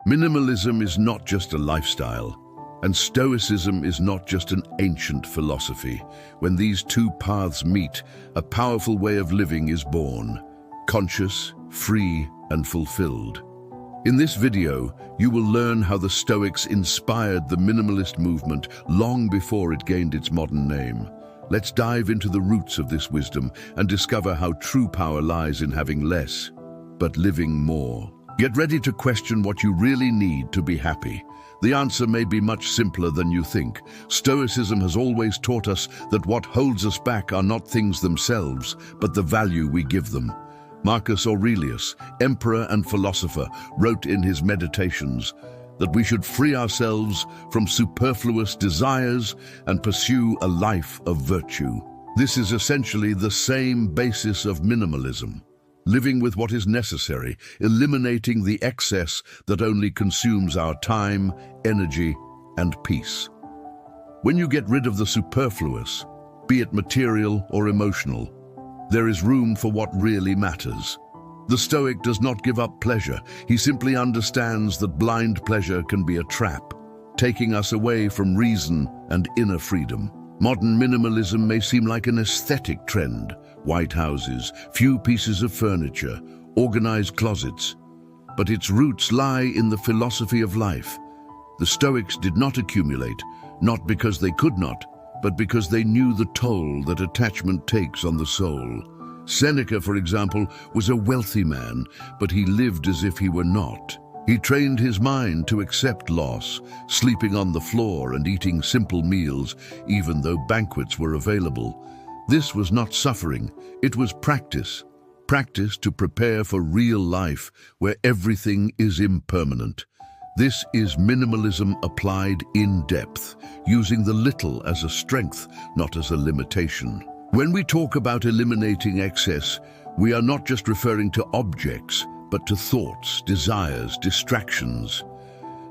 Minimalism is not just a lifestyle, and Stoicism is not just an ancient philosophy. When these two paths meet, a powerful way of living is born, conscious, free, and fulfilled. In this video, you will learn how the Stoics inspired the minimalist movement long before it gained its modern name. Let's dive into the roots of this wisdom and discover how true power lies in having less, but living more. Get ready to question what you really need to be happy. The answer may be much simpler than you think. Stoicism has always taught us that what holds us back are not things themselves, but the value we give them. Marcus Aurelius, emperor and philosopher, wrote in his Meditations that we should free ourselves from superfluous desires and pursue a life of virtue. This is essentially the same basis of minimalism. Living with what is necessary, eliminating the excess that only consumes our time, energy, and peace. When you get rid of the superfluous, be it material or emotional, there is room for what really matters. The Stoic does not give up pleasure. He simply understands that blind pleasure can be a trap, taking us away from reason and inner freedom. Modern minimalism may seem like an aesthetic trend: white houses, few pieces of furniture, organized closets. But its roots lie in the philosophy of life. The Stoics did not accumulate, not because they could not, but because they knew the toll that attachment takes on the soul. Seneca, for example, was a wealthy man, but he lived as if he were not. He trained his mind to accept loss, sleeping on the floor and eating simple meals, even though banquets were available. This was not suffering, it was practice. Practice to prepare for real life, where everything is impermanent. This is minimalism applied in depth, using the little as a strength, not as a limitation. When we talk about eliminating excess, we are not just referring to objects, but to thoughts, desires, distractions.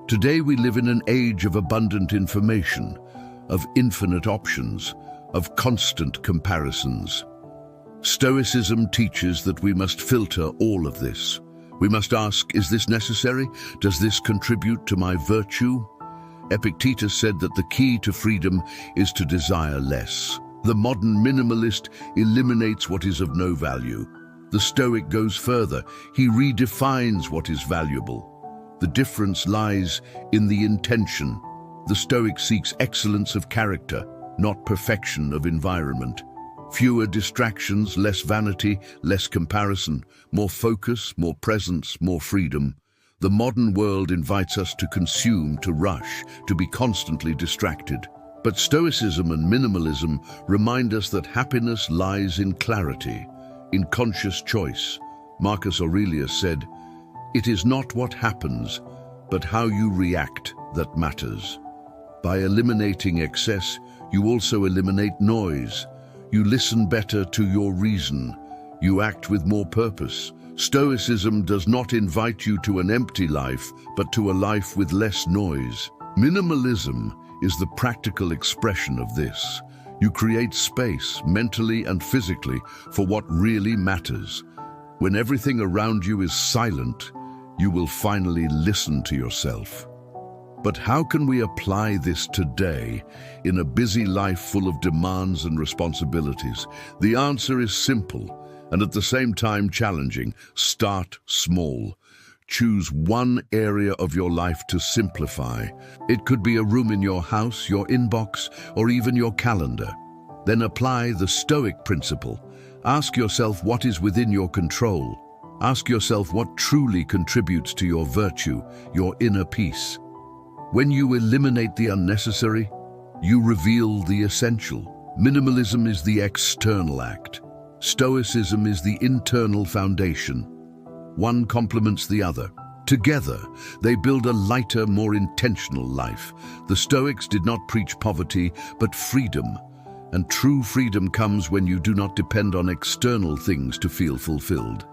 Today we live in an age of abundant information, of infinite options, of constant comparisons. Stoicism teaches that we must filter all of this. We must ask, is this necessary? Does this contribute to my virtue? Epictetus said that the key to freedom is to desire less. The modern minimalist eliminates what is of no value. The Stoic goes further. He redefines what is valuable. The difference lies in the intention. The Stoic seeks excellence of character, not perfection of environment. Fewer distractions, less vanity, less comparison, more focus, more presence, more freedom. The modern world invites us to consume, to rush, to be constantly distracted. But Stoicism and minimalism remind us that happiness lies in clarity, in conscious choice. Marcus Aurelius said, "It is not what happens, but how you react that matters." By eliminating excess, you also eliminate noise. You listen better to your reason. You act with more purpose. Stoicism does not invite you to an empty life, but to a life with less noise. Minimalism is the practical expression of this. You create space, mentally and physically, for what really matters. When everything around you is silent, you will finally listen to yourself. But how can we apply this today, in a busy life full of demands and responsibilities? The answer is simple, and at the same time challenging. Start small. Choose one area of your life to simplify. It could be a room in your house, your inbox, or even your calendar. Then apply the Stoic principle. Ask yourself what is within your control. Ask yourself what truly contributes to your virtue, your inner peace. When you eliminate the unnecessary, you reveal the essential. Minimalism is the external act. Stoicism is the internal foundation. One complements the other. Together, they build a lighter, more intentional life. The Stoics did not preach poverty, but freedom. And true freedom comes when you do not depend on external things to feel fulfilled.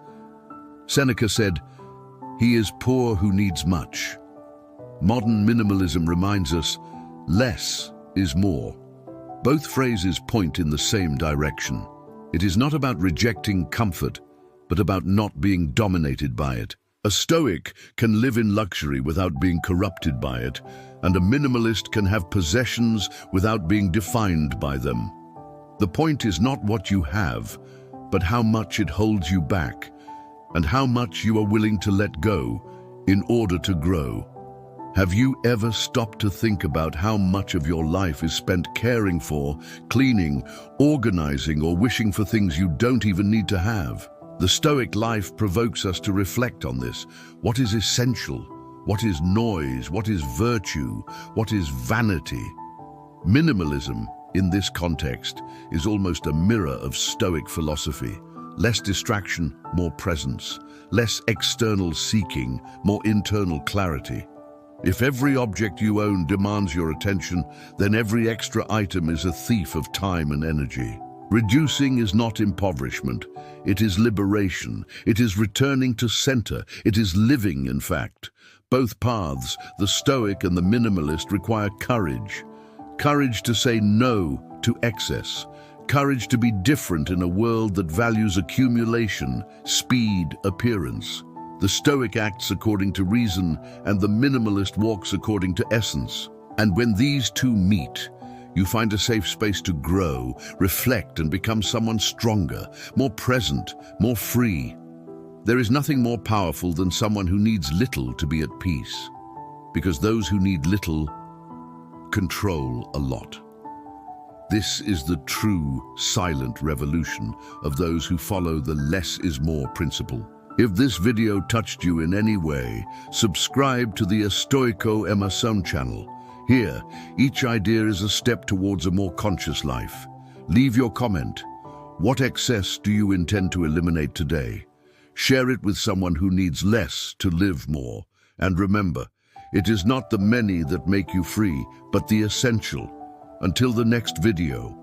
Seneca said, "He is poor who needs much." Modern minimalism reminds us, less is more. Both phrases point in the same direction. It is not about rejecting comfort, but about not being dominated by it. A Stoic can live in luxury without being corrupted by it, and a minimalist can have possessions without being defined by them. The point is not what you have, but how much it holds you back, and how much you are willing to let go in order to grow. Have you ever stopped to think about how much of your life is spent caring for, cleaning, organizing, or wishing for things you don't even need to have? The Stoic life provokes us to reflect on this. What is essential? What is noise? What is virtue? What is vanity? Minimalism, in this context, is almost a mirror of Stoic philosophy. Less distraction, more presence. Less external seeking, more internal clarity. If every object you own demands your attention, then every extra item is a thief of time and energy. Reducing is not impoverishment. It is liberation. It is returning to center. It is living, in fact. Both paths, the Stoic and the minimalist, require courage. Courage to say no to excess. Courage to be different in a world that values accumulation, speed, appearance. The Stoic acts according to reason, and the minimalist walks according to essence. And when these two meet, you find a safe space to grow, reflect, and become someone stronger, more present, more free. There is nothing more powerful than someone who needs little to be at peace, because those who need little control a lot. This is the true, silent revolution of those who follow the less is more principle. If this video touched you in any way, subscribe to the Stoico Emerson channel. Here, each idea is a step towards a more conscious life. Leave your comment. What excess do you intend to eliminate today? Share it with someone who needs less to live more. And remember, it is not the many that make you free, but the essential. Until the next video,